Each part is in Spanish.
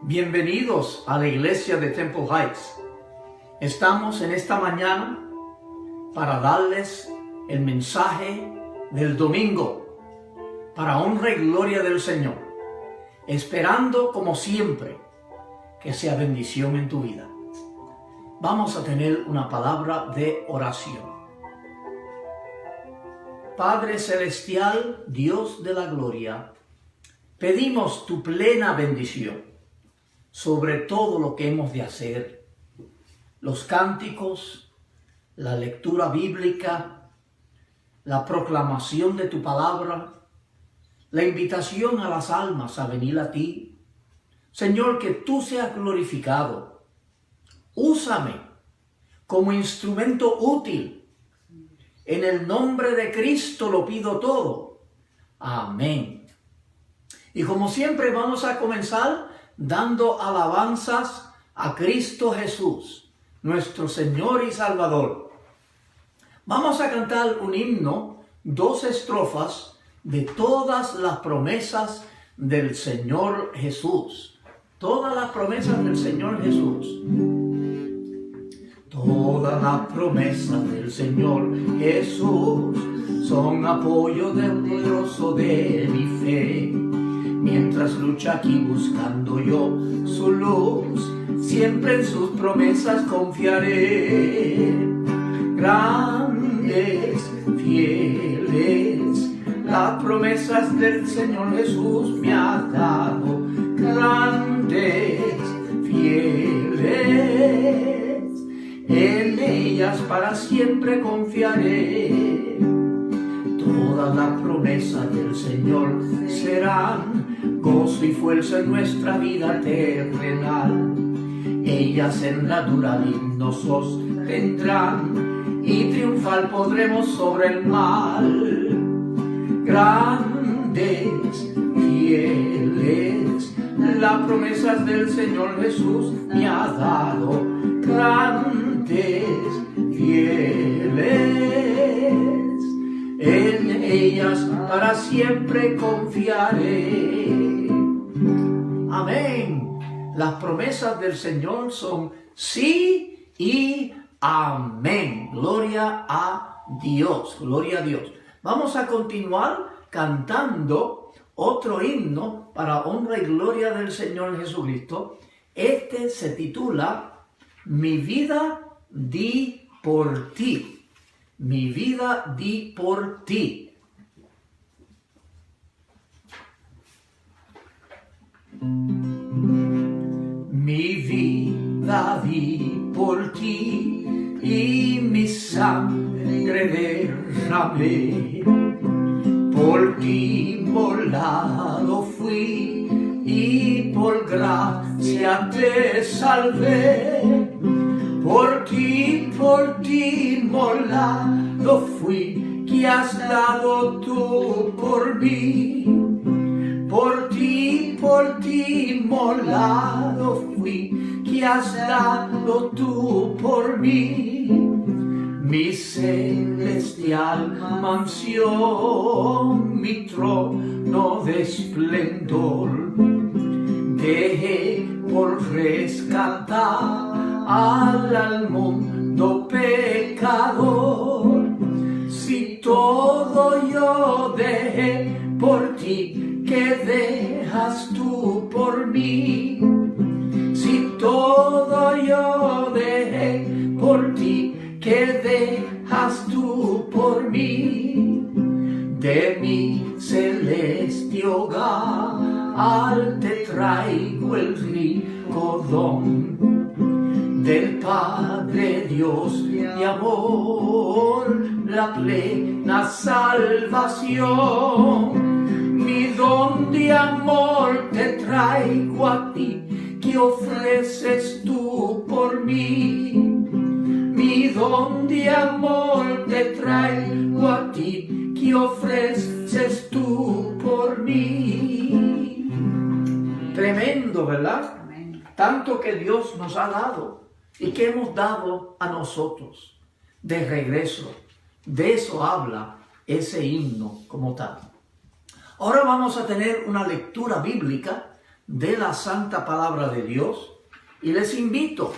Bienvenidos a la iglesia de Temple Heights. Estamos en esta mañana para darles el mensaje del domingo para honra y gloria del Señor, esperando como siempre que sea bendición en tu vida. Vamos a tener una palabra de oración. Padre Celestial, Dios de la gloria, pedimos tu plena bendición sobre todo lo que hemos de hacer, los cánticos, la lectura bíblica, la proclamación de tu palabra, la invitación a las almas a venir a ti. Señor, que tú seas glorificado. Úsame como instrumento útil. En el nombre de Cristo lo pido todo. Amén. Y como siempre vamos a comenzar dando alabanzas a Cristo Jesús, nuestro Señor y Salvador. Vamos a cantar un himno, 2 estrofas de todas las promesas del Señor Jesús. Todas las promesas del Señor Jesús. Todas las promesas del Señor Jesús son apoyo poderoso de mi fe. Mientras lucha aquí buscando yo su luz, siempre en sus promesas confiaré. Grandes, fieles, las promesas del Señor Jesús me ha dado. Grandes, fieles, en ellas para siempre confiaré. Todas las promesas del Señor serán gozo y fuerza en nuestra vida terrenal. Ellas en la dura lid nos sostendrán y triunfar podremos sobre el mal. Grandes, fieles, las promesas del Señor Jesús me ha dado. Grandes, fieles, en ellas para siempre confiaré. Amén. Las promesas del Señor son sí y amén. Gloria a Dios, gloria a Dios. Vamos a continuar cantando otro himno para honra y gloria del Señor Jesucristo. Este se titula Mi vida di por ti. Mi vida di por ti. Mi vida di por ti y mi sangre derramé. Por ti molado fui y por gracia te salvé. Por ti molado fui, que has dado tú por mí. Por ti molado fui, que has dado tú por mí. Mi celestial mansión, mi trono de esplendor, dejé por rescatar al mundo pecador. Si todo yo dejé por ti, ¿qué dejas tú por mí? Si todo yo dejé por ti, ¿qué dejas tú por mí? De mi celeste hogar te traigo el rico don del Padre Dios de amor, la plena salvación. Mi don de amor te traigo a ti, que ofreces tú por mí. Mi don de amor te traigo a ti, que ofreces tú por mí. Tremendo, ¿verdad? Tanto que Dios nos ha dado y que hemos dado a nosotros de regreso. De eso habla ese himno como tal. Ahora vamos a tener una lectura bíblica de la santa palabra de Dios y les invito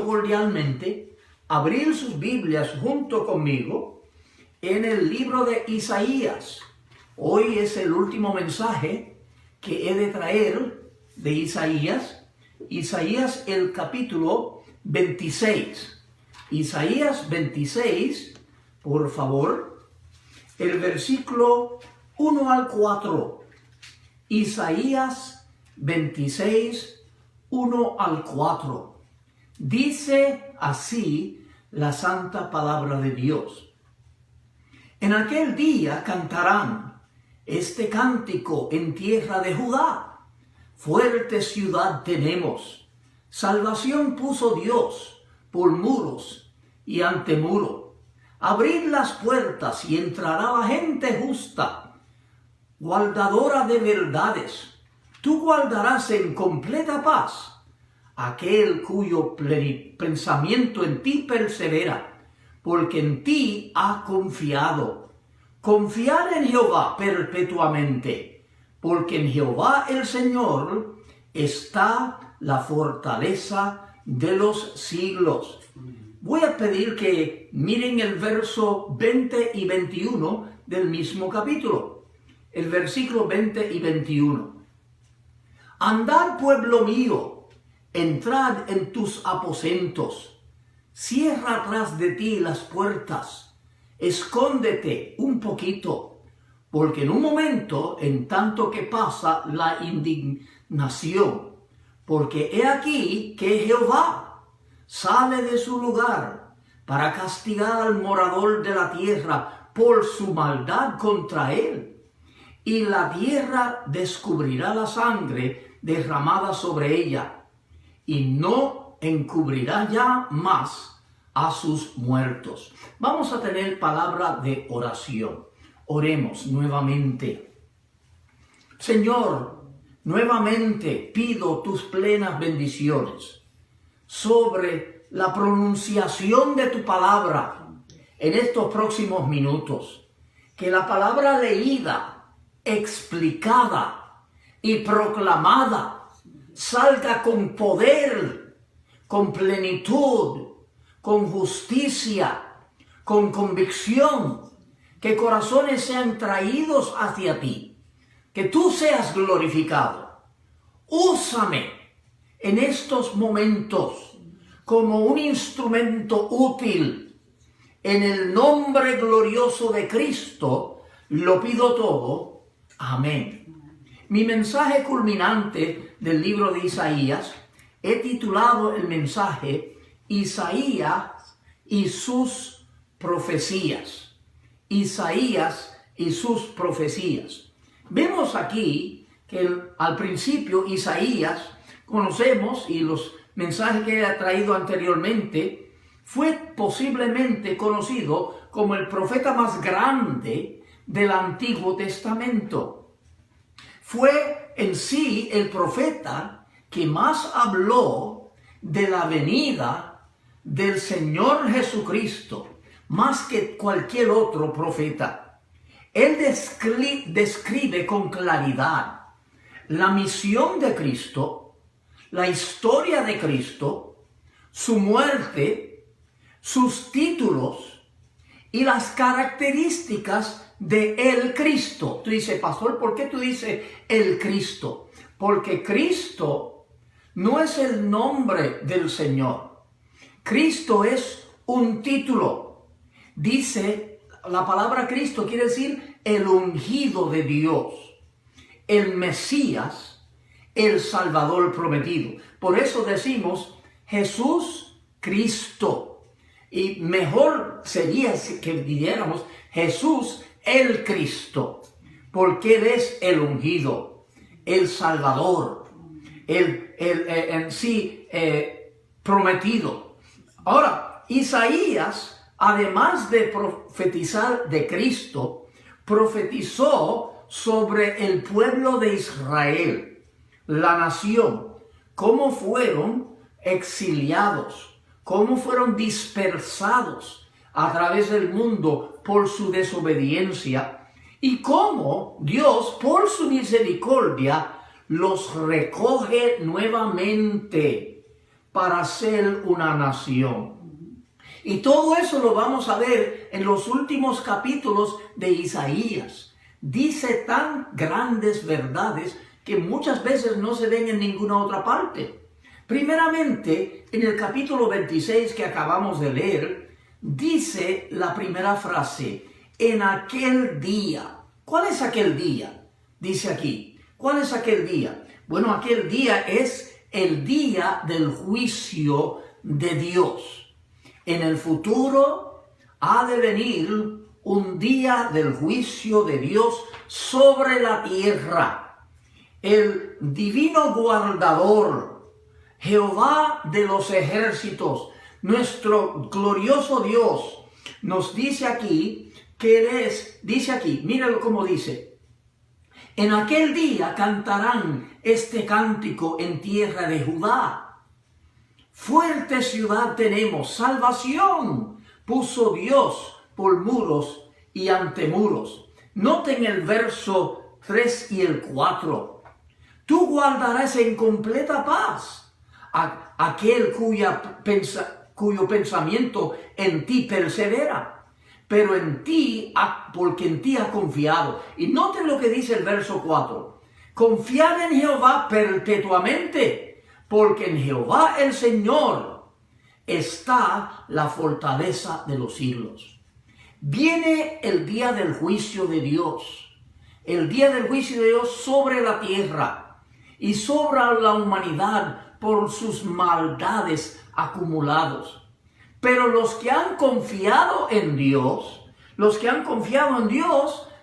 cordialmente a abrir sus Biblias junto conmigo en el libro de Isaías. Hoy es el último mensaje que he de traer de Isaías. Isaías el capítulo 26. Isaías 26, por favor, el versículo 1 al 4. Isaías 26, 1 al 4. Dice así la santa palabra de Dios. En aquel día cantarán este cántico en tierra de Judá. Fuerte ciudad tenemos. Salvación puso Dios por muros y antemuro. Abrid las puertas y entrará la gente justa, guardadora de verdades. Tú guardarás en completa paz aquel cuyo pensamiento en ti persevera, porque en ti ha confiado. Confiar en Jehová perpetuamente, porque en Jehová el Señor está la fortaleza de los siglos. Voy a pedir que miren el verso 20 y 21 del mismo capítulo. El versículo 20 y 21. Andad, pueblo mío, entrad en tus aposentos, cierra tras de ti las puertas, escóndete un poquito, porque en un momento, en tanto que pasa la indignación, porque he aquí que Jehová sale de su lugar para castigar al morador de la tierra por su maldad contra él, y la tierra descubrirá la sangre derramada sobre ella, y no encubrirá ya más a sus muertos. Vamos a tener palabra de oración. Oremos nuevamente. Señor, nuevamente pido tus plenas bendiciones sobre la pronunciación de tu palabra en estos próximos minutos. Que la palabra leída, explicada y proclamada salga con poder, con plenitud, con justicia, con convicción, que corazones sean traídos hacia ti, que tú seas glorificado. Úsame en estos momentos como un instrumento útil. En el nombre glorioso de Cristo lo pido todo. Amén. Mi mensaje culminante del libro de Isaías he titulado el mensaje Isaías y sus profecías. Isaías y sus profecías. Vemos aquí que al principio Isaías, conocemos, y los mensajes que he traído anteriormente, fue posiblemente conocido como el profeta más grande del Antiguo Testamento. Fue en sí el profeta que más habló de la venida del Señor Jesucristo, más que cualquier otro profeta. Él describe con claridad la misión de Cristo, la historia de Cristo, su muerte, sus títulos y las características de el Cristo. Tú dices, pastor, ¿por qué tú dices el Cristo? Porque Cristo no es el nombre del Señor. Cristo es un título. Dice, la palabra Cristo quiere decir el ungido de Dios, el Mesías, el Salvador prometido. Por eso decimos Jesús Cristo. Y mejor sería que dijéramos Jesús el Cristo, porque Él es el ungido, el Salvador, el en sí prometido. Ahora, Isaías, además de profetizar de Cristo, profetizó sobre el pueblo de Israel, la nación, cómo fueron exiliados, cómo fueron dispersados a través del mundo por su desobediencia, y cómo Dios, por su misericordia, los recoge nuevamente para ser una nación. Y todo eso lo vamos a ver en los últimos capítulos de Isaías. Dice tan grandes verdades que muchas veces no se ven en ninguna otra parte. Primeramente, en el capítulo 26 que acabamos de leer, dice la primera frase, en aquel día. ¿Cuál es aquel día? Dice aquí, ¿cuál es aquel día? Bueno, aquel día es el día del juicio de Dios. En el futuro ha de venir un día del juicio de Dios sobre la tierra. El divino guardador, Jehová de los ejércitos, nuestro glorioso Dios, nos dice aquí que Él es, dice aquí, míralo como dice, en aquel día cantarán este cántico en tierra de Judá. Fuerte ciudad tenemos, salvación puso Dios por muros y antemuros. Noten el verso 3 y el 4. Tú guardarás en completa paz a aquel cuyo pensamiento en ti persevera, pero en ti, porque en ti ha confiado. Y noten lo que dice el verso 4. Confiad en Jehová perpetuamente, porque en Jehová el Señor está la fortaleza de los siglos. Viene el día del juicio de Dios, el día del juicio de Dios sobre la tierra y sobre la humanidad por sus maldades acumulados. Pero los que han confiado en Dios,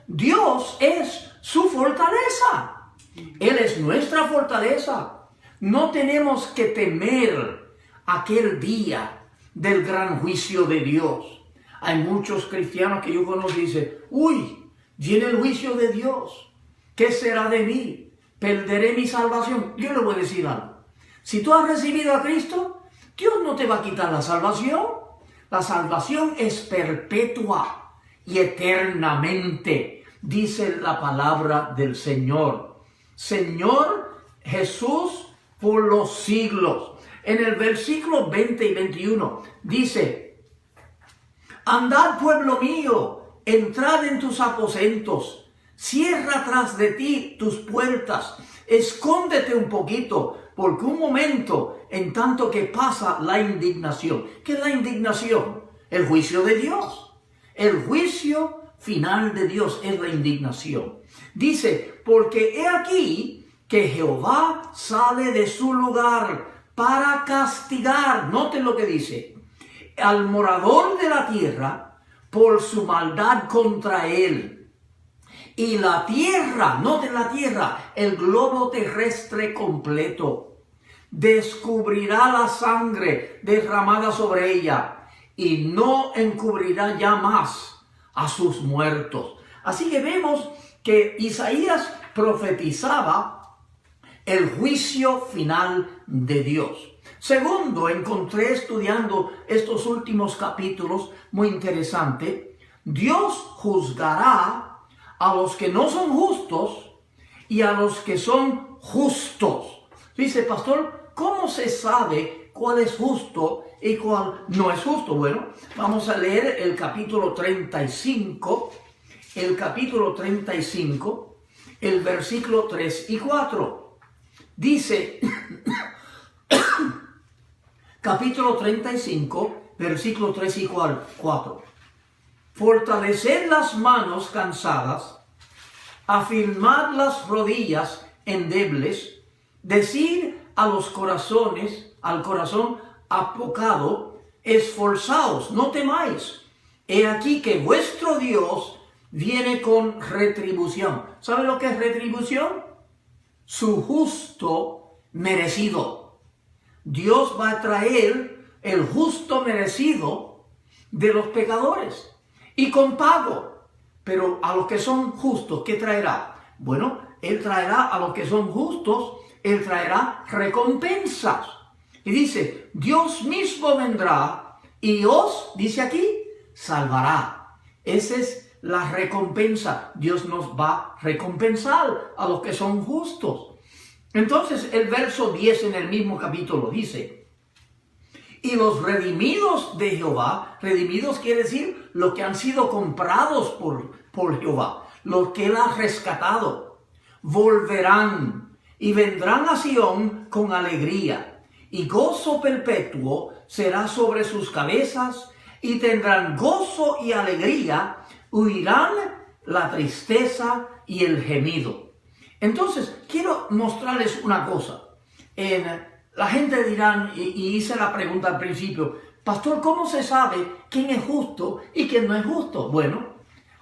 Dios es su fortaleza. Él es nuestra fortaleza. No tenemos que temer aquel día del gran juicio de Dios. Hay muchos cristianos que yo conozco y dicen, uy, viene el juicio de Dios. ¿Qué será de mí? ¿Perderé mi salvación? Yo le voy a decir algo. Si tú has recibido a Cristo, Dios no te va a quitar la salvación. La salvación es perpetua y eternamente, dice la palabra del Señor. Señor Jesús por los siglos. En el versículo 20 y 21 dice, andad pueblo mío, entrad en tus aposentos, cierra tras de ti tus puertas, escóndete un poquito, porque un momento en tanto que pasa la indignación. ¿Qué es la indignación? El juicio de Dios. El juicio final de Dios es la indignación. Dice, porque he aquí que Jehová sale de su lugar para castigar, noten lo que dice, al morador de la tierra por su maldad contra él. Y la tierra, noten la tierra, el globo terrestre completo, descubrirá la sangre derramada sobre ella y no encubrirá ya más a sus muertos. Así que vemos que Isaías profetizaba el juicio final de Dios. Segundo, encontré estudiando estos últimos capítulos muy interesante. Dios juzgará a los que no son justos y a los que son justos. Dice, pastor, ¿cómo se sabe cuál es justo y cuál no es justo? Bueno, vamos a leer el capítulo 35, el versículo 3 y 4. Dice, capítulo 35, versículo 3 y 4. Fortaleced las manos cansadas, afirmad las rodillas endebles, decid al corazón apocado, esforzaos, no temáis. He aquí que vuestro Dios viene con retribución. ¿Sabe lo que es retribución? Su justo merecido. Dios va a traer el justo merecido de los pecadores y con pago. Pero a los que son justos, ¿qué traerá? Bueno, Él traerá a los que son justos, Él traerá recompensas. Y dice, Dios mismo vendrá y os, dice aquí, salvará. Esa es la recompensa. Dios nos va a recompensar a los que son justos. Entonces el verso 10 en el mismo capítulo dice: y los redimidos de Jehová, redimidos quiere decir los que han sido comprados por Jehová, los que Él ha rescatado, volverán y vendrán a Sión con alegría, y gozo perpetuo será sobre sus cabezas, y tendrán gozo y alegría, huirán la tristeza y el gemido. Entonces, quiero mostrarles una cosa. La gente dirá, y hice la pregunta al principio: pastor, ¿cómo se sabe quién es justo y quién no es justo? Bueno,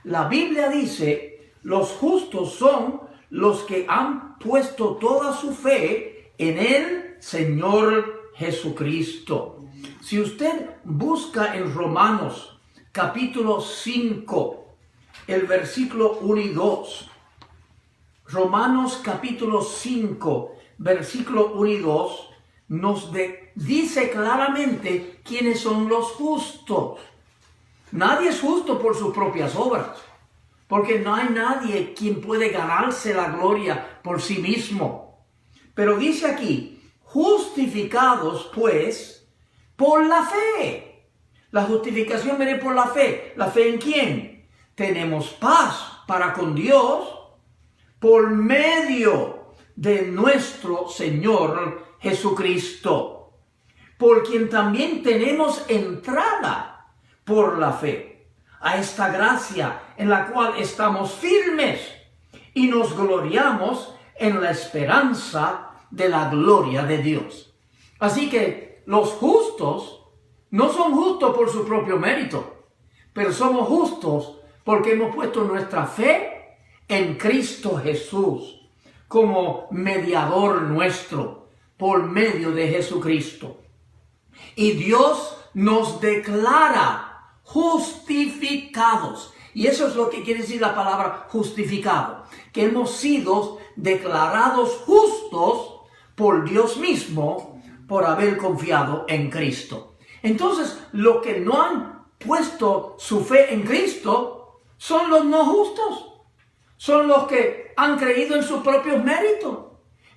la Biblia dice: los justos son los que han puesto toda su fe en el Señor Jesucristo. Si usted busca en Romanos capítulo 5, el versículo 1 y 2, Romanos capítulo 5, versículo 1 y 2, nos dice claramente quiénes son los justos. Nadie es justo por sus propias obras, porque no hay nadie quien puede ganarse la gloria por sí mismo. Pero dice aquí: justificados pues por la fe. La justificación viene por la fe. ¿La fe en quién? Tenemos paz para con Dios por medio de nuestro Señor Jesucristo, por quien también tenemos entrada por la fe a esta gracia en la cual estamos firmes y nos gloriamos en la esperanza de la gloria de Dios. Así que los justos no son justos por su propio mérito, pero somos justos porque hemos puesto nuestra fe en Cristo Jesús como mediador nuestro por medio de Jesucristo. Y Dios nos declara justificados. Y eso es lo que quiere decir la palabra justificado, que hemos sido declarados justos por Dios mismo por haber confiado en Cristo. Entonces, los que no han puesto su fe en Cristo son los no justos. Son los que han creído en sus propios méritos,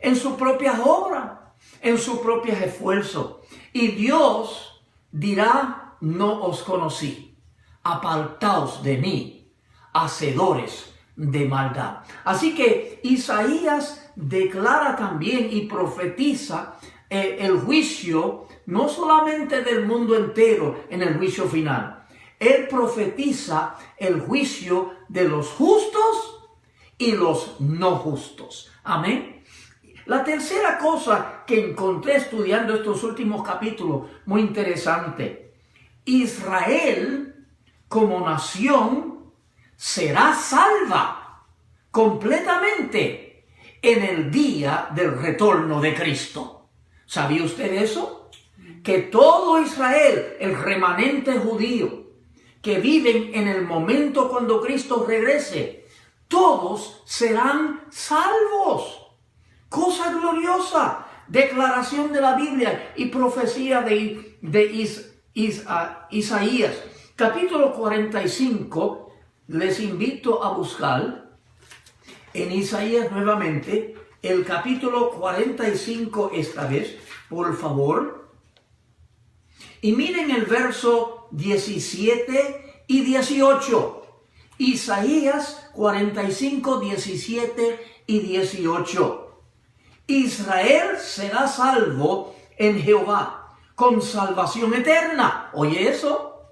en sus propias obras, en sus propios esfuerzos. Y Dios dirá: no os conocí, apartaos de mí, hacedores de maldad. Así que Isaías declara también y profetiza el juicio, no solamente del mundo entero en el juicio final. Él profetiza el juicio de los justos y los no justos. Amén. La tercera cosa que encontré estudiando estos últimos capítulos, muy interesante: Israel como nación será salva completamente en el día del retorno de Cristo. ¿Sabía usted eso? Que todo Israel, el remanente judío, que viven en el momento cuando Cristo regrese, todos serán salvos. Cosa gloriosa, declaración de la Biblia y profecía de Isaías. Capítulo 45, les invito a buscar en Isaías nuevamente, el capítulo 45 esta vez, por favor. Y miren el verso 17 y 18. Isaías 45, 17 y 18. Israel será salvo en Jehová con salvación eterna. ¿Oye eso?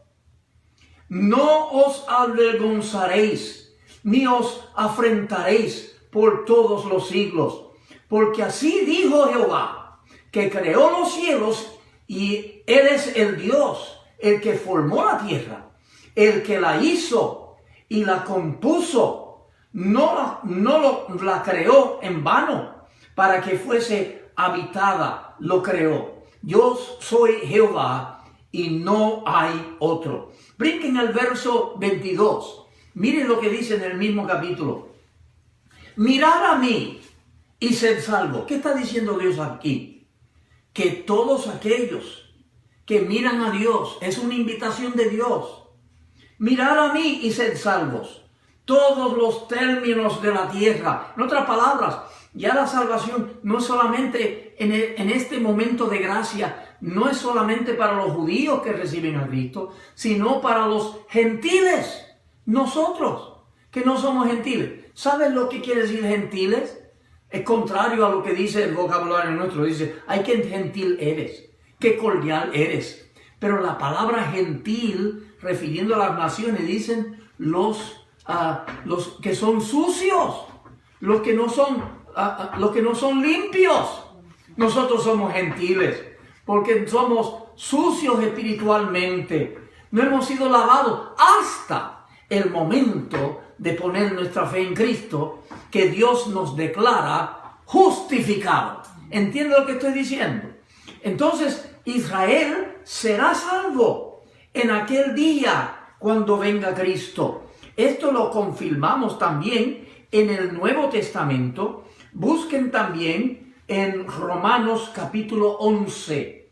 No os avergonzaréis, ni os afrentaréis por todos los siglos. Porque así dijo Jehová, que creó los cielos, y Él es el Dios, el que formó la tierra, el que la hizo y la compuso. No la creó en vano, para que fuese habitada, lo creó. Yo soy Jehová y no hay otro. Brinquen al verso 22. Miren lo que dice en el mismo capítulo. Mirad a mí y sed salvos. ¿Qué está diciendo Dios aquí? Que todos aquellos que miran a Dios, es una invitación de Dios. Mirad a mí y sed salvos todos los términos de la tierra. En otras palabras, ya la salvación no es solamente en este momento de gracia, no es solamente para los judíos que reciben a Cristo, sino para los gentiles, nosotros que no somos gentiles. ¿Sabes lo que quiere decir gentiles? Es contrario a lo que dice el vocabulario nuestro. Dice, ay, qué gentil eres, qué cordial eres. Pero la palabra gentil, refiriendo a las naciones, dicen los que son sucios, los que no son limpios. Nosotros somos gentiles porque somos sucios espiritualmente. No hemos sido lavados hasta el momento de poner nuestra fe en Cristo, que Dios nos declara justificados. ¿Entiende lo que estoy diciendo? Entonces, Israel será salvo en aquel día cuando venga Cristo. Esto lo confirmamos también en el Nuevo Testamento. Busquen también en Romanos capítulo 11.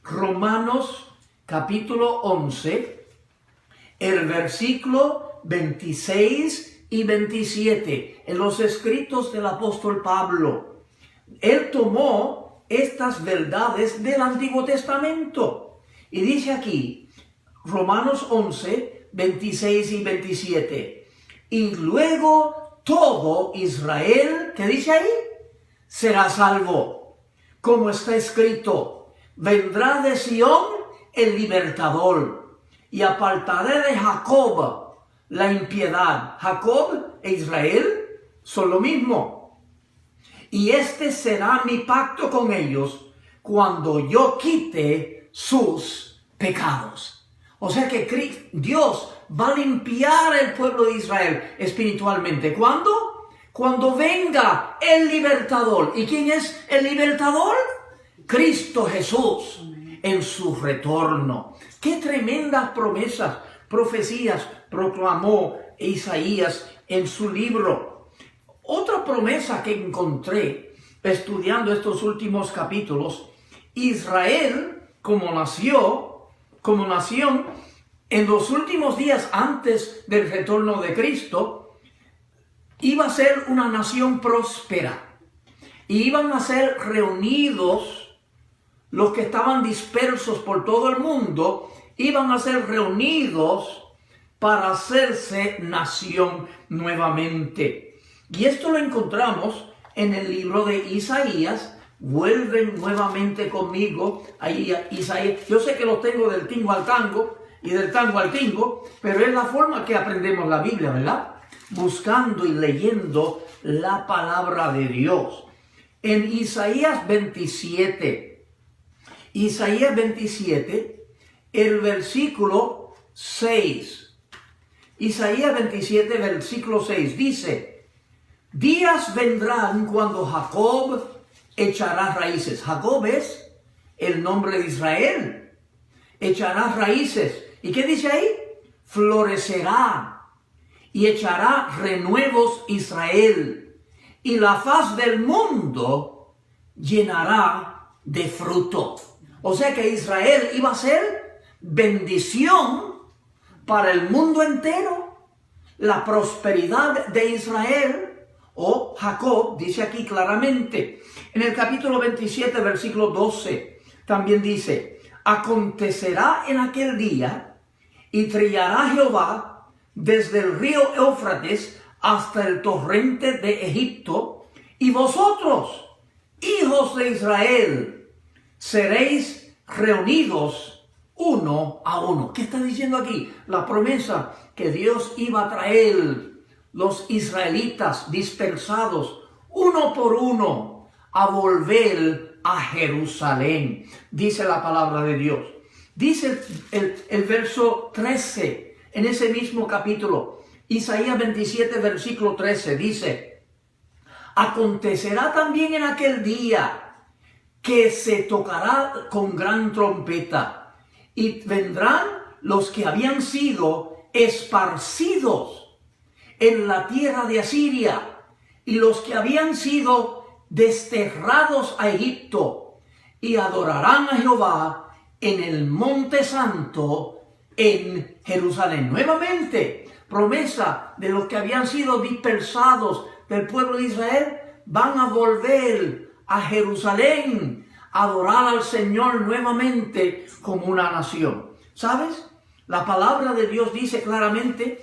Romanos capítulo 11, el versículo 26 y 27, en los escritos del apóstol Pablo. Él tomó estas verdades del Antiguo Testamento y dice aquí, Romanos 11, 26 y 27, y luego todo Israel, ¿qué dice ahí? Será salvo, como está escrito, vendrá de Sión el libertador, y apartaré de Jacob la impiedad. Jacob e Israel son lo mismo. Y este será mi pacto con ellos cuando yo quite sus pecados. O sea que Dios va a limpiar el pueblo de Israel espiritualmente. ¿Cuándo? Cuando venga el libertador. ¿Y quién es el libertador? Cristo Jesús en su retorno. ¡Qué tremendas promesas, profecías proclamó Isaías en su libro! Otra promesa que encontré estudiando estos últimos capítulos, Israel como nación, en los últimos días antes del retorno de Cristo, iba a ser una nación próspera. Y iban a ser reunidos los que estaban dispersos por todo el mundo, iban a ser reunidos para hacerse nación nuevamente. Y esto lo encontramos en el libro de Isaías. Vuelven nuevamente conmigo a Isaías. Yo sé que lo tengo del tingo al tango y del tango al tingo, pero es la forma que aprendemos la Biblia, ¿verdad? Buscando y leyendo la palabra de Dios. En Isaías 27, el versículo 6. Isaías 27, versículo 6 dice, días vendrán cuando Jacob echará raíces. Jacob es el nombre de Israel. Echará raíces. ¿Y qué dice ahí? Florecerá y echará renuevos Israel. Y la faz del mundo llenará de fruto. O sea que Israel iba a ser bendición para el mundo entero. La prosperidad de Israel, o Jacob, dice aquí claramente. En el capítulo 27, versículo 12, también dice, acontecerá en aquel día, y trillará Jehová desde el río Éufrates hasta el torrente de Egipto, y vosotros, hijos de Israel, seréis reunidos uno a uno. ¿Qué está diciendo aquí? La promesa que Dios iba a traer los israelitas dispersados uno por uno a volver a Jerusalén. Dice la palabra de Dios. Dice el verso 13 en ese mismo capítulo. Isaías 27, versículo 13 dice, acontecerá también en aquel día que se tocará con gran trompeta, y vendrán los que habían sido esparcidos en la tierra de Asiria, y los que habían sido desterrados a Egipto, y adorarán a Jehová en el monte santo en Jerusalén. Nuevamente, promesa de los que habían sido dispersados del pueblo de Israel, van a volver a Jerusalén a adorar al Señor nuevamente como una nación. ¿Sabes? La palabra de Dios dice claramente,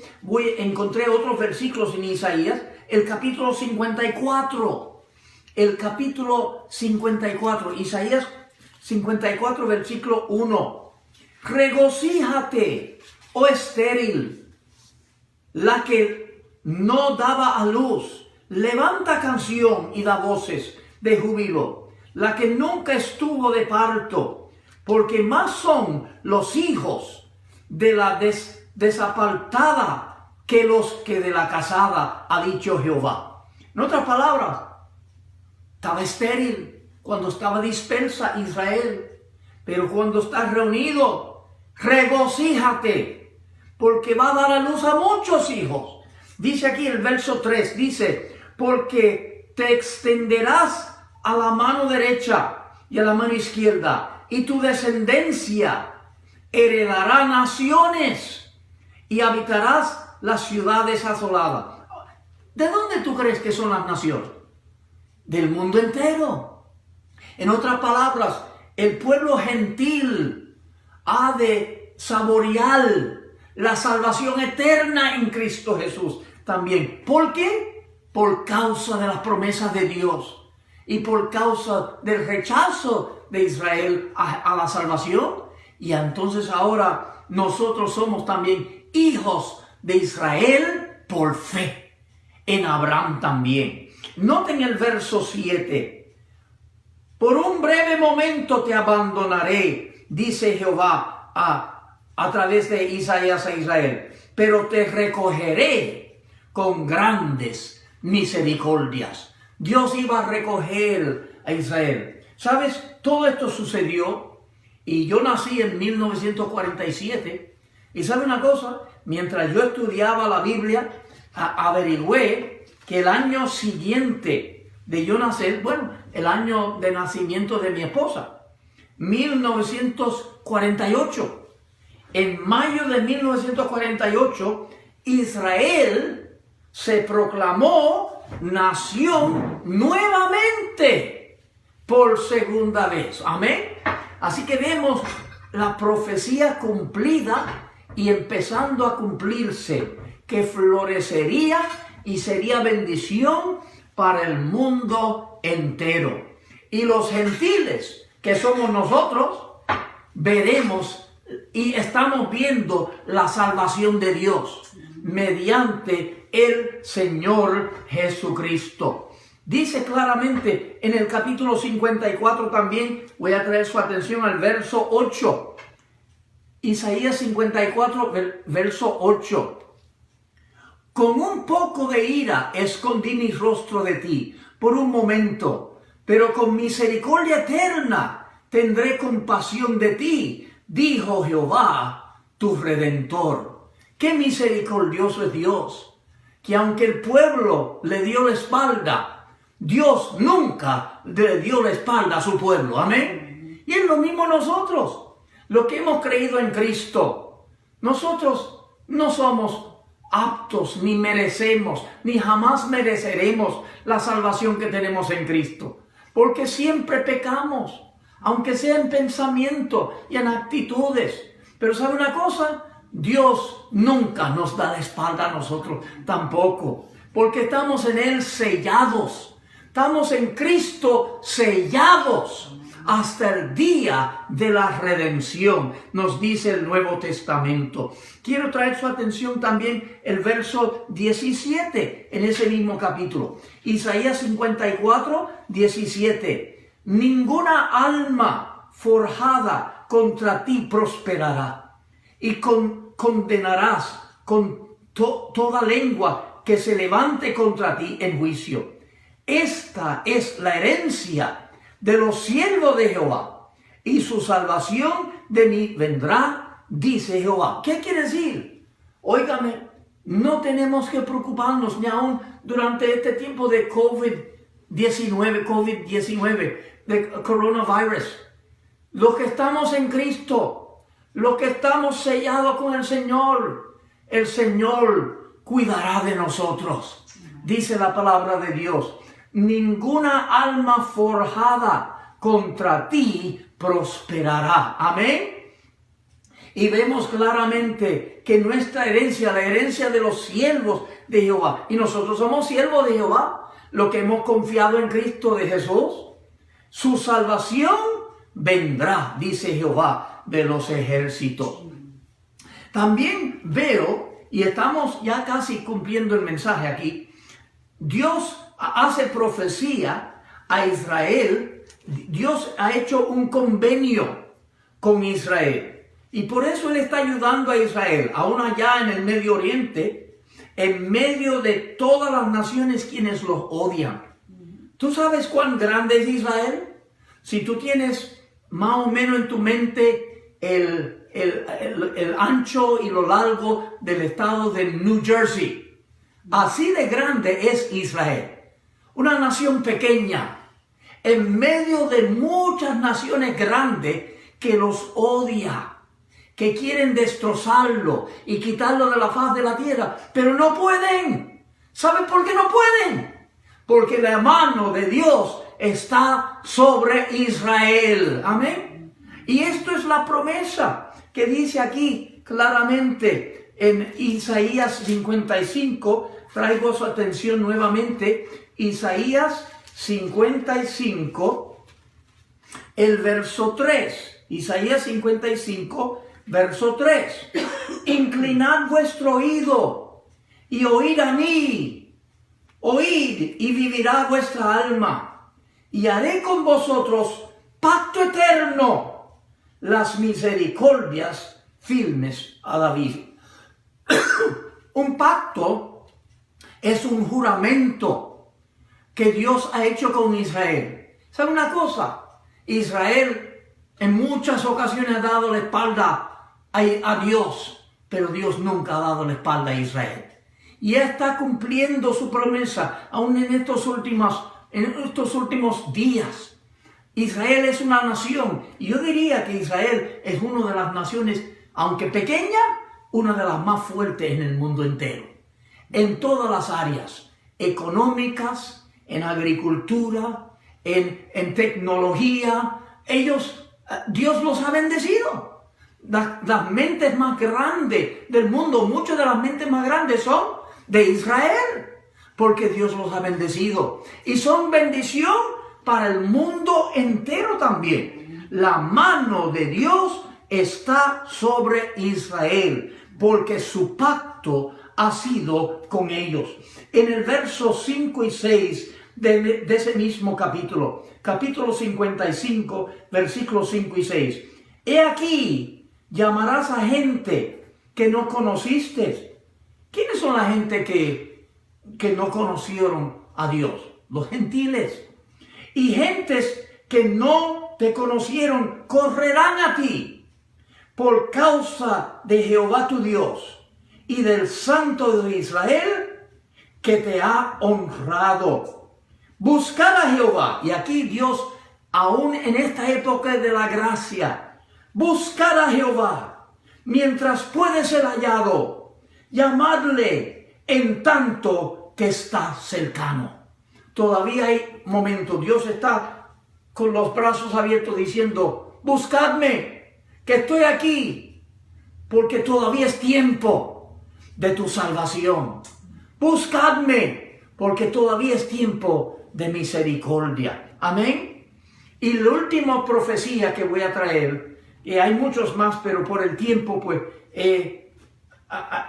encontré otros versículos en Isaías, el capítulo 54. El capítulo 54, Isaías 54, versículo 1. Regocíjate, oh estéril, la que no daba a luz. Levanta canción y da voces de júbilo, la que nunca estuvo de parto, porque más son los hijos de la desapartada que los que de la casada, ha dicho Jehová. En otras palabras, estaba estéril cuando estaba dispersa Israel, pero cuando estás reunido, regocíjate, porque va a dar a luz a muchos hijos. Dice aquí el verso 3, dice, porque te extenderás a la mano derecha y a la mano izquierda, y tu descendencia heredará naciones y habitarás las ciudades asoladas. ¿De dónde tú crees que son las naciones? Del mundo entero. En otras palabras, el pueblo gentil ha de saborear la salvación eterna en Cristo Jesús también. ¿Por qué? Por causa de las promesas de Dios y por causa del rechazo de Israel a la salvación. Y entonces ahora nosotros somos también hijos de Israel por fe, en Abraham también. Noten el verso 7. Por un breve momento te abandonaré, dice Jehová a través de Isaías a Israel, pero te recogeré con grandes misericordias. Dios iba a recoger a Israel. ¿Sabes? Todo esto sucedió y yo nací en 1947. Y ¿sabe una cosa? Mientras yo estudiaba la Biblia, averigüé que el año siguiente de yo nacer, bueno, el año de nacimiento de mi esposa, 1948. En mayo de 1948, Israel se proclamó nación nuevamente por segunda vez. Amén. Así que vemos la profecía cumplida y empezando a cumplirse, que florecería y sería bendición para el mundo entero. Y los gentiles, que somos nosotros, veremos y estamos viendo la salvación de Dios mediante el Señor Jesucristo. Dice claramente en el capítulo 54 también, voy a traer su atención al verso 8. Isaías 54, verso 8. Con un poco de ira escondí mi rostro de ti por un momento, pero con misericordia eterna tendré compasión de ti, dijo Jehová, tu Redentor. Qué misericordioso es Dios, que aunque el pueblo le dio la espalda, Dios nunca le dio la espalda a su pueblo. Amén. Y es lo mismo nosotros, los que hemos creído en Cristo. Nosotros no somos aptos, ni merecemos, ni jamás mereceremos la salvación que tenemos en Cristo, porque siempre pecamos, aunque sea en pensamiento y en actitudes. Pero ¿sabe una cosa? Dios nunca nos da la espalda a nosotros tampoco, porque estamos en Él sellados. Estamos en Cristo sellados hasta el día de la redención, nos dice el Nuevo Testamento. Quiero traer su atención también el verso 17 en ese mismo capítulo. Isaías 54, 17. Ninguna alma forjada contra ti prosperará, y condenarás con toda lengua que se levante contra ti en juicio. Esta es la herencia de los siervos de Jehová, y su salvación de mí vendrá, dice Jehová. ¿Qué quiere decir? Óigame, no tenemos que preocuparnos ni aún durante este tiempo de COVID-19, de coronavirus. Los que estamos en Cristo, los que estamos sellados con el Señor, el Señor cuidará de nosotros. Dice la palabra de Dios, ninguna alma forjada contra ti prosperará. Amén. Y vemos claramente que nuestra herencia, la herencia de los siervos de Jehová, y nosotros somos siervos de Jehová, lo que hemos confiado en Cristo de Jesús, su salvación vendrá, dice Jehová de los ejércitos. También veo, y estamos ya casi cumpliendo el mensaje aquí, Dios hace profecía a Israel. Dios ha hecho un convenio con Israel. Y por eso Él está ayudando a Israel, aún allá en el Medio Oriente, en medio de todas las naciones quienes los odian. ¿Tú sabes cuán grande es Israel? Si tú tienes más o menos en tu mente el ancho y lo largo del estado de New Jersey, así de grande es Israel. Una nación pequeña, en medio de muchas naciones grandes que los odia, que quieren destrozarlo y quitarlo de la faz de la tierra, pero no pueden. ¿Saben por qué no pueden? Porque la mano de Dios está sobre Israel. Amén. Y esto es la promesa que dice aquí claramente en Isaías 55. Traigo su atención nuevamente. Isaías 55, el verso 3. Isaías 55, verso 3. Inclinad vuestro oído y oíd a mí. Oíd y vivirá vuestra alma. Y haré con vosotros pacto eterno, las misericordias firmes a David. Un pacto es un juramento que Dios ha hecho con Israel. ¿Sabe una cosa? Israel en muchas ocasiones ha dado la espalda a Dios, pero Dios nunca ha dado la espalda a Israel. Y está cumpliendo su promesa aún en estos últimos días. Israel es una nación, y yo diría que Israel es una de las naciones, aunque pequeña, una de las más fuertes en el mundo entero. En todas las áreas, económicas, en agricultura, en tecnología, Dios los ha bendecido. Las mentes más grandes del mundo, muchas de las mentes más grandes son de Israel, porque Dios los ha bendecido. Y son bendición para el mundo entero también. La mano de Dios está sobre Israel, porque su pacto ha sido con ellos. En el verso 5 y 6 de ese mismo capítulo 55, versículos 5 y 6. He aquí, llamarás a gente que no conociste. ¿Quiénes son la gente que no conocieron a Dios? Los gentiles. Y gentes que no te conocieron correrán a ti por causa de Jehová tu Dios y del Santo de Israel que te ha honrado. Buscad a Jehová. Y aquí Dios, aún en esta época de la gracia, buscad a Jehová mientras puede ser hallado. Llamadle en tanto que está cercano. Todavía hay momentos. Dios está con los brazos abiertos diciendo, buscadme, que estoy aquí, porque todavía es tiempo de tu salvación. Buscadme, porque todavía es tiempo de misericordia. Amén. Y la última profecía que voy a traer, y hay muchos más, pero por el tiempo pues he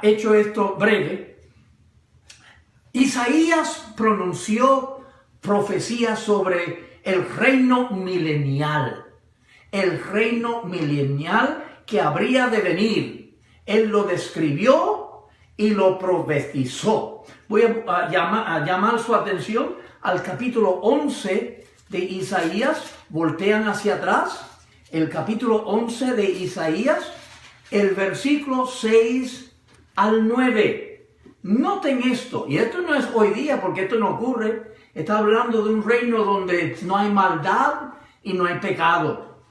hecho esto breve. Isaías pronunció profecía sobre el reino milenial. El reino milenial que habría de venir. Él lo describió y lo profetizó. Voy a llamar su atención al capítulo 11 de Isaías. Voltean hacia atrás. El capítulo 11 de Isaías, el versículo 6 al 9. Noten esto, y esto no es hoy día porque esto no ocurre. Está hablando de un reino donde no hay maldad y no hay pecado.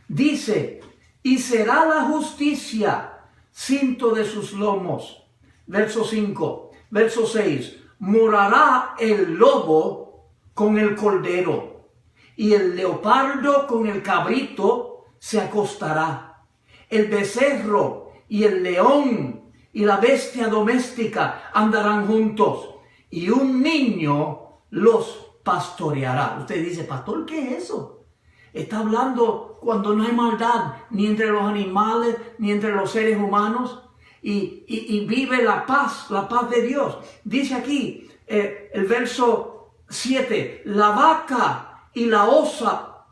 Dice, y será la justicia cinto de sus lomos, verso 5, verso 6. Morará el lobo con el cordero, y el leopardo con el cabrito se acostará. El becerro y el león y la bestia doméstica andarán juntos, y un niño los pastoreará. Usted dice, pastor, ¿qué es eso? Está hablando cuando no hay maldad ni entre los animales ni entre los seres humanos, y vive la paz de Dios. Dice aquí el verso 7, la vaca y la osa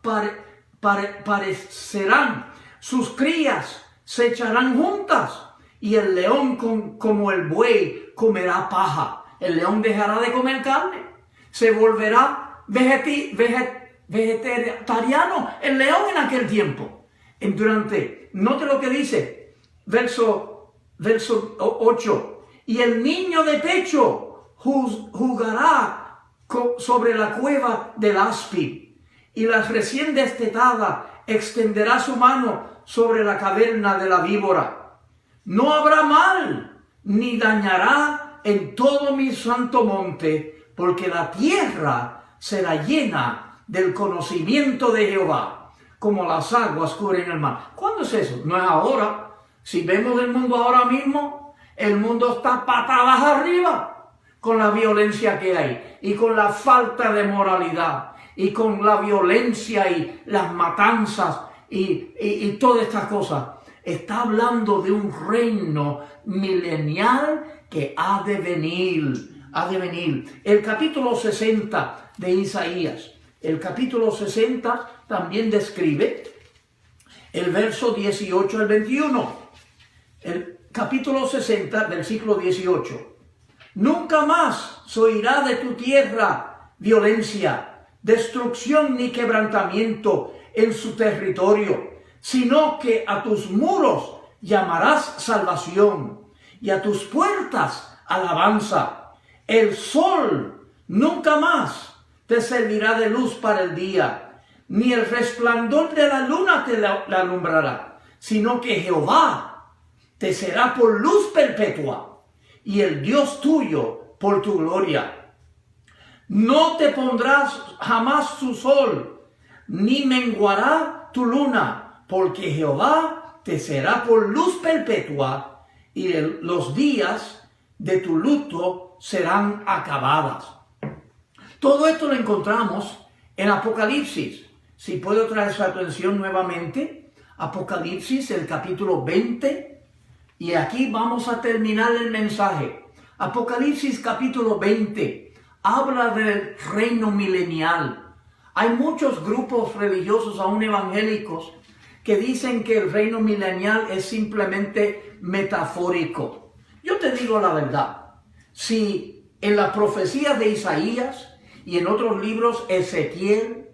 parecerán, sus crías se echarán juntas, y el león como el buey comerá paja. El león dejará de comer carne, se volverá vegetariano el león en aquel tiempo. Note lo que dice, verso 8, y el niño de pecho jugará sobre la cueva del áspid, y la recién destetada extenderá su mano sobre la caverna de la víbora. No habrá mal, ni dañará en todo mi santo monte, porque la tierra será llena del conocimiento de Jehová, como las aguas cubren el mar. ¿Cuándo es eso? No es ahora. Si vemos el mundo ahora mismo, el mundo está patadas arriba con la violencia que hay, y con la falta de moralidad, y con la violencia y las matanzas y todas estas cosas. Está hablando de un reino milenial que ha de venir. El capítulo 60 de Isaías, el capítulo 60 también describe el verso 18 al 21. El capítulo 60, versículo 18. Nunca más se oirá de tu tierra violencia, destrucción ni quebrantamiento en su territorio, sino que a tus muros llamarás salvación, y a tus puertas alabanza. El sol nunca más te servirá de luz para el día, ni el resplandor de la luna te la alumbrará, sino que Jehová te será por luz perpetua, y el Dios tuyo por tu gloria. No te pondrás jamás tu sol, ni menguará tu luna, porque Jehová te será por luz perpetua, y los días de tu luto serán acabadas. Todo esto lo encontramos en Apocalipsis. Si puedo traer su atención nuevamente, Apocalipsis, el capítulo 20, y aquí vamos a terminar el mensaje. Apocalipsis capítulo 20 habla del reino milenial. Hay muchos grupos religiosos, aún evangélicos, que dicen que el reino milenial es simplemente metafórico. Yo te digo la verdad, si en la profecía de Isaías y en otros libros, Ezequiel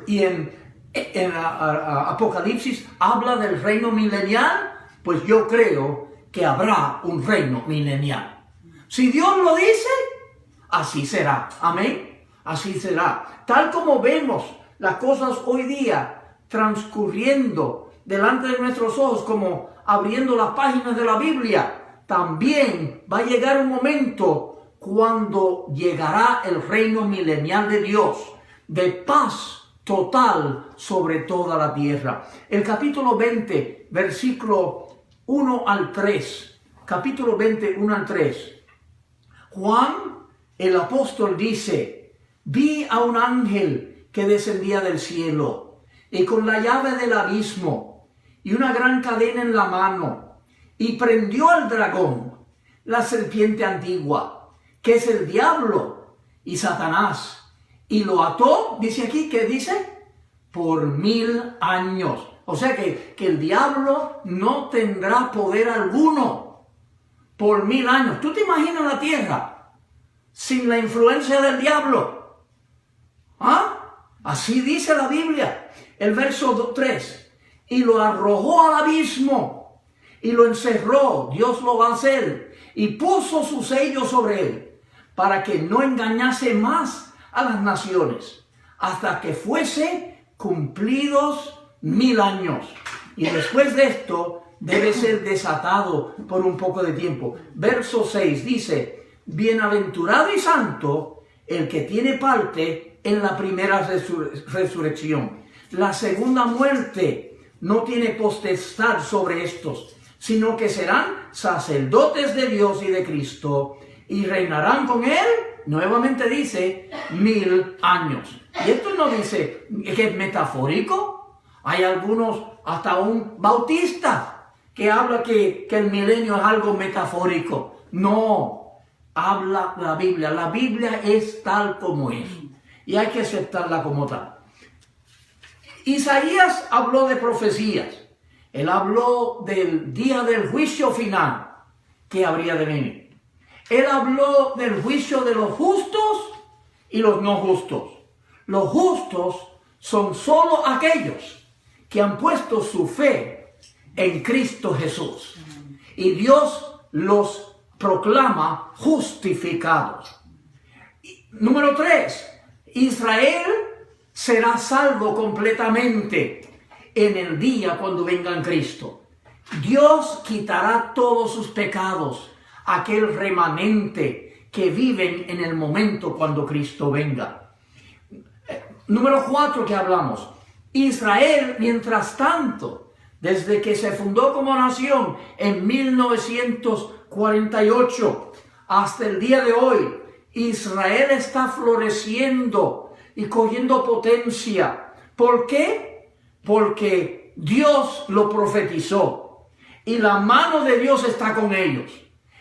y en Apocalipsis habla del reino milenial, pues yo creo que habrá un reino milenial. Si Dios lo dice, así será. Amén. Así será. Tal como vemos las cosas hoy día transcurriendo delante de nuestros ojos, como abriendo las páginas de la Biblia, también va a llegar un momento cuando llegará el reino milenial de Dios, de paz total sobre toda la tierra. El capítulo 20, versículo 1 al 3. Capítulo 20, 1 al 3. Juan, el apóstol, dice: vi a un ángel que descendía del cielo, y con la llave del abismo, y una gran cadena en la mano, y prendió al dragón, la serpiente antigua, que es el diablo y Satanás, y lo ató, dice aquí, ¿qué dice? Por 1000 años. O sea que el diablo no tendrá poder alguno por 1000 años. ¿Tú te imaginas la tierra sin la influencia del diablo? ¿Ah? Así dice la Biblia. El verso 3. Y lo arrojó al abismo y lo encerró. Dios lo va a hacer. Y puso su sello sobre él, para que no engañase más a las naciones, hasta que fuese cumplidos 1000 años. Y después de esto debe ser desatado por un poco de tiempo. Verso 6 dice, bienaventurado y santo el que tiene parte en la primera resurrección. La segunda muerte no tiene potestad sobre estos, sino que serán sacerdotes de Dios y de Cristo y reinarán con él, nuevamente dice, 1000 años. Y esto no dice que es metafórico. Hay algunos, hasta un bautista, que habla que el milenio es algo metafórico. No, habla la Biblia. La Biblia es tal como es y hay que aceptarla como tal. Isaías habló de profecías. Él habló del día del juicio final que habría de venir. Él habló del juicio de los justos y los no justos. Los justos son solo aquellos que han puesto su fe en Cristo Jesús. Y Dios los proclama justificados. Número 3. Israel será salvo completamente en el día cuando venga en Cristo. Dios quitará todos sus pecados, aquel remanente que viven en el momento cuando Cristo venga. Número 4 que hablamos. Israel, mientras tanto, desde que se fundó como nación en 1948 hasta el día de hoy, Israel está floreciendo y cogiendo potencia. ¿Por qué? Porque Dios lo profetizó y la mano de Dios está con ellos.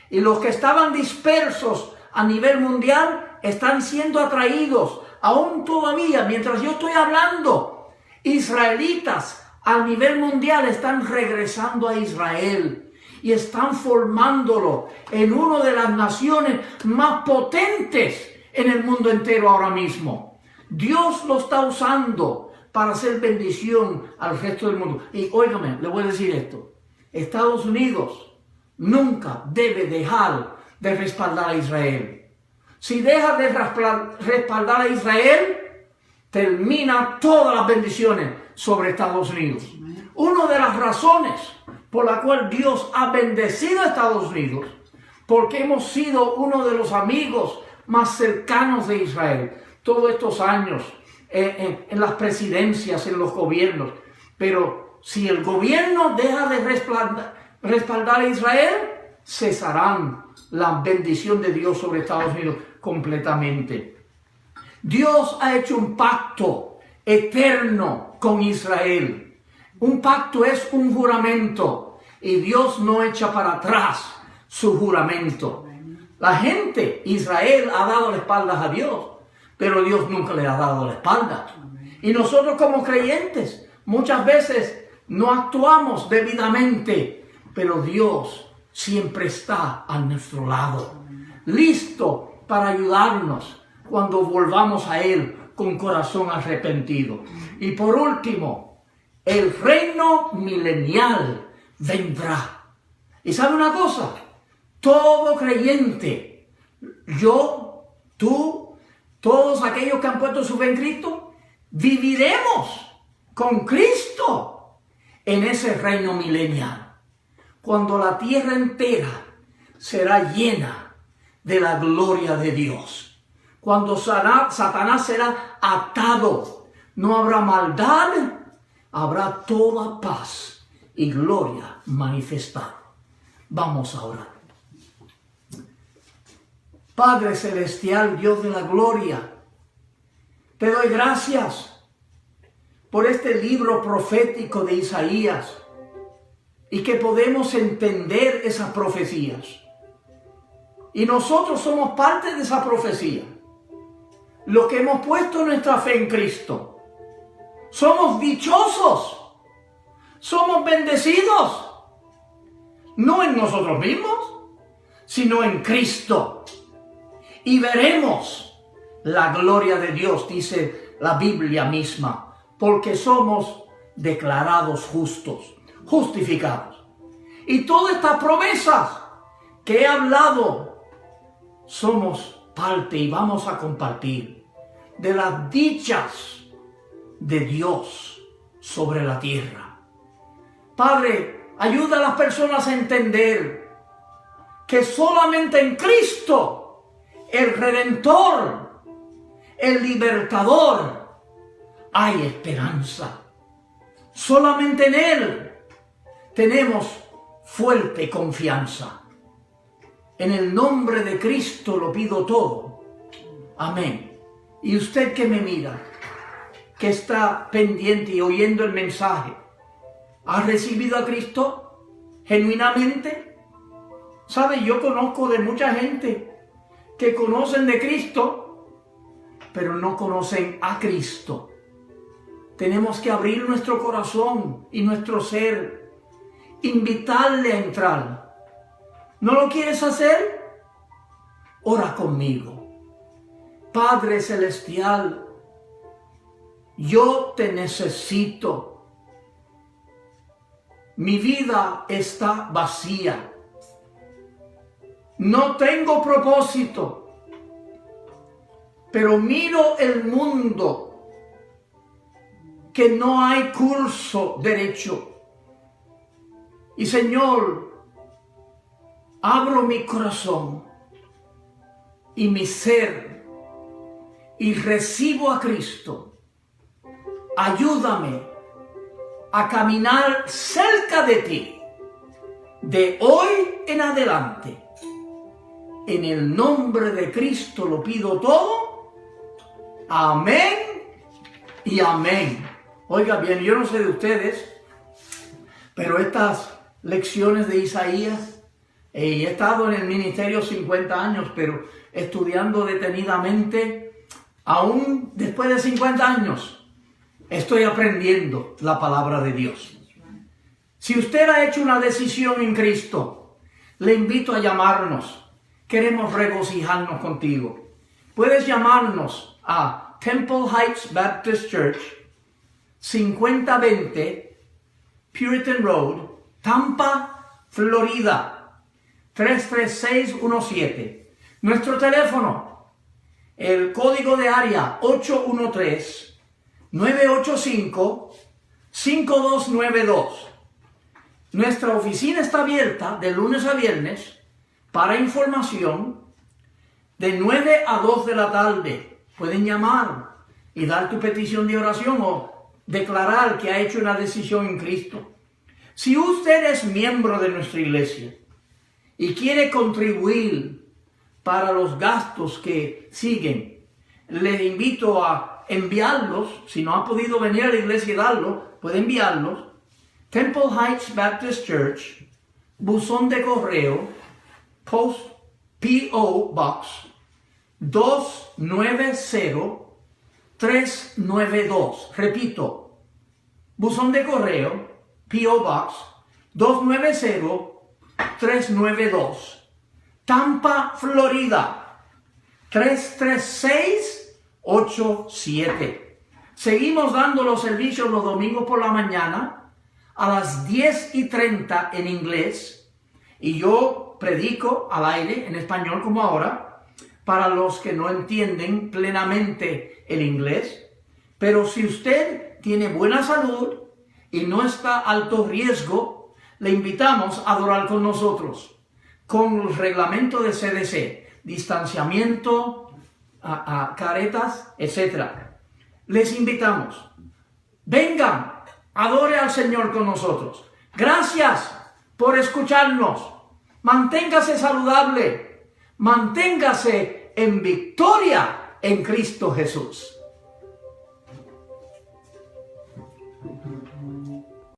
Y los que estaban dispersos a nivel mundial están siendo atraídos, aún todavía, mientras yo estoy hablando, israelitas a nivel mundial están regresando a Israel y están formándolo en una de las naciones más potentes en el mundo entero ahora mismo. Dios lo está usando para hacer bendición al resto del mundo. Y óigame, le voy a decir esto. Estados Unidos nunca debe dejar de respaldar a Israel. Si deja de respaldar a Israel, termina todas las bendiciones sobre Estados Unidos. Una de las razones por la cual Dios ha bendecido a Estados Unidos, porque hemos sido uno de los amigos más cercanos de Israel todos estos años, en las presidencias, en los gobiernos. Pero si el gobierno deja de respaldar a Israel, cesarán la bendición de Dios sobre Estados Unidos completamente. Dios ha hecho un pacto eterno con Israel. Un pacto es un juramento y Dios no echa para atrás su juramento. La gente, Israel, ha dado la espalda a Dios, pero Dios nunca le ha dado la espalda. Y nosotros como creyentes muchas veces no actuamos debidamente, pero Dios siempre está a nuestro lado, listo para ayudarnos cuando volvamos a Él con corazón arrepentido. Y por último, el reino milenial vendrá. ¿Y sabe una cosa? Todo creyente, yo, tú, todos aquellos que han puesto su fe en Cristo, viviremos con Cristo en ese reino milenial, cuando la tierra entera será llena de la gloria de Dios, cuando Satanás será atado, no habrá maldad, habrá toda paz y gloria manifestada. Vamos a orar. Padre Celestial, Dios de la gloria, te doy gracias por este libro profético de Isaías y que podemos entender esas profecías. Y nosotros somos parte de esa profecía, los que hemos puesto nuestra fe en Cristo. Somos dichosos, somos bendecidos, no en nosotros mismos, sino en Cristo. Y veremos la gloria de Dios, dice la Biblia misma, porque somos declarados justos, justificados. Y todas estas promesas que he hablado, somos parte y vamos a compartir de las dichas de Dios sobre la tierra. Padre, Ayuda a las personas a entender que solamente en Cristo, el Redentor, el Libertador, hay esperanza. Solamente en Él tenemos fuerte confianza. En el nombre de Cristo lo pido todo. Amén. Y usted que me mira, que está pendiente y oyendo el mensaje, ¿ha recibido a Cristo genuinamente? ¿Sabe? Yo conozco de mucha gente que conocen de Cristo, pero no conocen a Cristo. Tenemos que abrir nuestro corazón y nuestro ser, invitarle a entrar. ¿No lo quieres hacer? Ora conmigo. Padre Celestial, yo te necesito. Mi vida está vacía. No tengo propósito, pero miro el mundo que no hay curso derecho. Y Señor, abro mi corazón y mi ser y recibo a Cristo. Ayúdame a caminar cerca de ti de hoy en adelante. En el nombre de Cristo lo pido todo. Amén y amén. Oiga bien, yo no sé de ustedes, pero estas lecciones de Isaías, he estado en el ministerio 50 años, pero estudiando detenidamente, aún después de 50 años, estoy aprendiendo la palabra de Dios. Si usted ha hecho una decisión en Cristo, le invito a llamarnos. Queremos regocijarnos contigo. Puedes llamarnos a Temple Heights Baptist Church, 5020 Puritan Road, Tampa, Florida, 33617. Nuestro teléfono, el código de área 813-985-5292. Nuestra oficina está abierta de lunes a viernes para información de 9 a 2 de la tarde. Pueden llamar y dar tu petición de oración o declarar que ha hecho una decisión en Cristo. Si usted es miembro de nuestra iglesia y quiere contribuir para los gastos que siguen, le invito a enviarlos. Si no ha podido venir a la iglesia y darlo, puede enviarlos. Temple Heights Baptist Church, buzón de correo, Post P.O. Box 290392. Repito, buzón de correo, P.O. Box 290392. Tampa, Florida 33687. Seguimos dando los servicios los domingos por la mañana a las 10:30 en inglés, y yo predico al aire en español como ahora para los que no entienden plenamente el inglés. Pero si usted tiene buena salud y no está a alto riesgo, le invitamos a adorar con nosotros con el reglamento de CDC, distanciamiento, caretas, etc. Les invitamos. Vengan, adore al Señor con nosotros. Gracias por escucharnos. Manténgase saludable. Manténgase en victoria en Cristo Jesús.